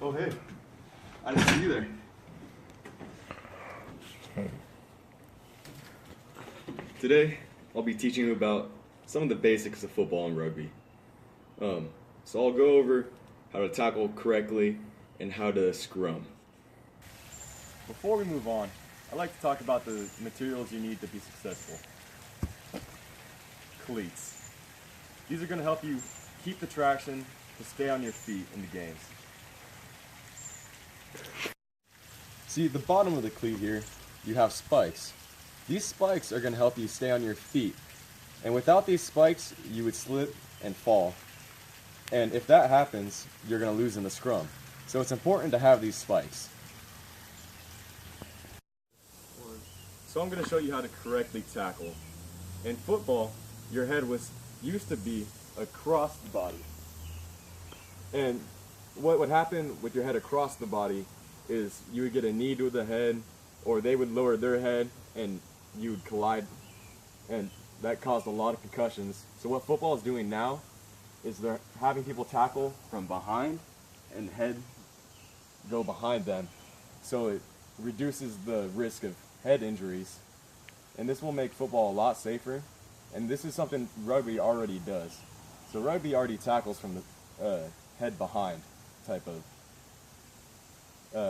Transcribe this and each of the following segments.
Oh, hey. I didn't see you there. Today, I'll be teaching you about some of the basics of football and rugby. So I'll go over how to tackle correctly and how to scrum. Before we move on, I'd like to talk about the materials you need to be successful. Cleats. These are going to help you keep the traction to stay on your feet in the games. See, at the bottom of the cleat here, you have spikes. These spikes are going to help you stay on your feet. And without these spikes, you would slip and fall. And if that happens, you're going to lose in the scrum. So it's important to have these spikes. So I'm going to show you how to correctly tackle. In football, your head used to be across the body. And what would happen with your head across the body is you would get a knee to the head, or they would lower their head and you would collide, and that caused a lot of concussions. So what football is doing now is they're having people tackle from behind and head go behind them, so it reduces the risk of head injuries, and this will make football a lot safer. And this is something rugby already does. So rugby already tackles from the head behind type of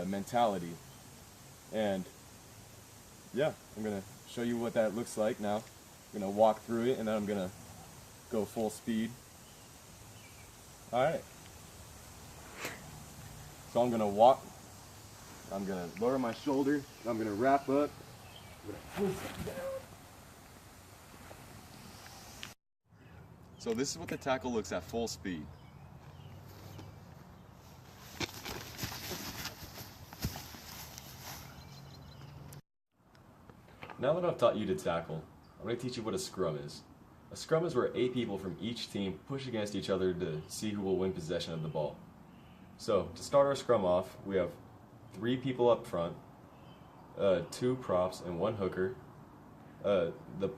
mentality. And yeah, I'm going to show you what that looks like now. I'm going to walk through it and then I'm going to go full speed. Alright. So I'm going to walk. I'm going to lower my shoulder. I'm going to wrap up. I'm going to push it down. So this is what the tackle looks at full speed. Now that I've taught you to tackle, I'm going to teach you what a scrum is. A scrum is where 8 people from each team push against each other to see who will win possession of the ball. So to start our scrum off, we have 3 people up front, 2 props and 1 hooker. The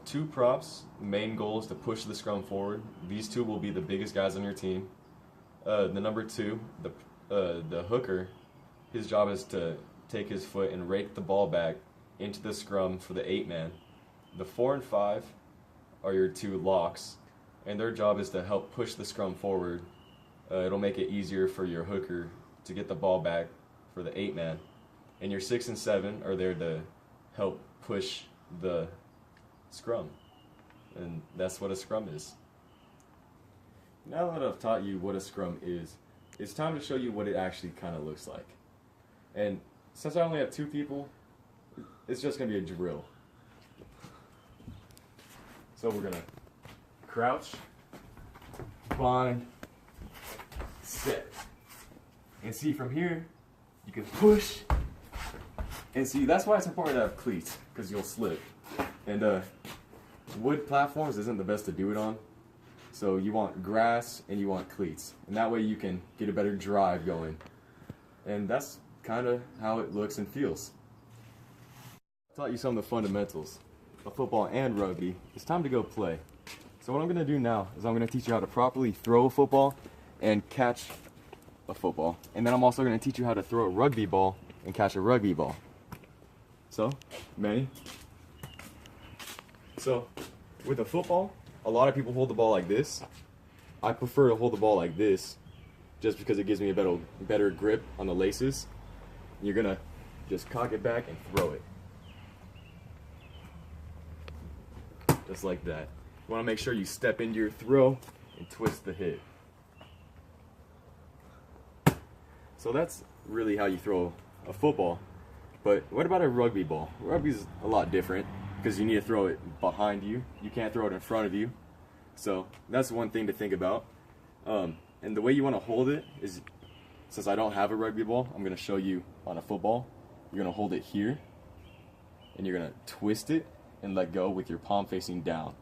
2 props, main goal is to push the scrum forward. These 2 will be the biggest guys on your team. The number 2, the hooker, his job is to take his foot and rake the ball back into the scrum for the 8-man. The 4 and 5 are your 2 locks, and their job is to help push the scrum forward. It'll make it easier for your hooker to get the ball back for the 8-man. And your 6 and 7 are there to help push the scrum. And that's what a scrum is. Now that I've taught you what a scrum is, it's time to show you what it actually kind of looks like. And since I only have 2 people, it's just going to be a drill. So we're going to crouch, bind, set. And see, from here, you can push. And see, that's why it's important to have cleats, because you'll slip. And wood platforms isn't the best to do it on. So you want grass and you want cleats. And that way you can get a better drive going. And that's kind of how it looks and feels. I taught you some of the fundamentals of football and rugby. It's time to go play. So what I'm going to do now is I'm going to teach you how to properly throw a football and catch a football. And then I'm also going to teach you how to throw a rugby ball and catch a rugby ball. So, Manny. So, with a football, a lot of people hold the ball like this. I prefer to hold the ball like this just because it gives me a better grip on the laces. You're going to just cock it back and throw it. Just like that. You want to make sure you step into your throw and twist the hip. So that's really how you throw a football. But what about a rugby ball? Rugby's a lot different because you need to throw it behind you. You can't throw it in front of you. So that's one thing to think about. And the way you want to hold it is, since I don't have a rugby ball, I'm going to show you on a football. You're going to hold it here, and you're going to twist it and let go with your palm facing down.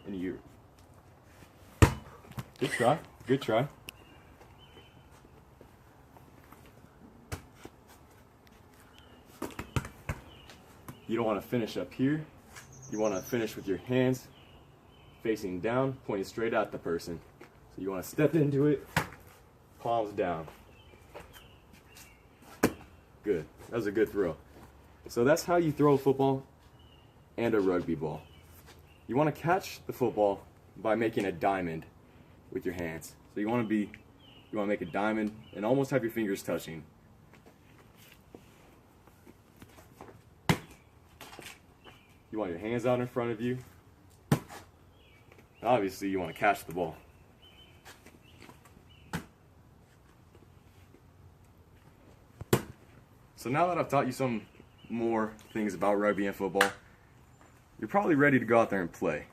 And you. Good try. Good try. You don't want to finish up here. You want to finish with your hands facing down, pointing straight at the person. So you want to step into it, palms down. Good. That was a good throw. So that's how you throw a football and a rugby ball. You want to catch the football by making a diamond with your hands. So you want to make a diamond and almost have your fingers touching. You want your hands out in front of you. Obviously, you want to catch the ball. So now that I've taught you some more things about rugby and football, you're probably ready to go out there and play.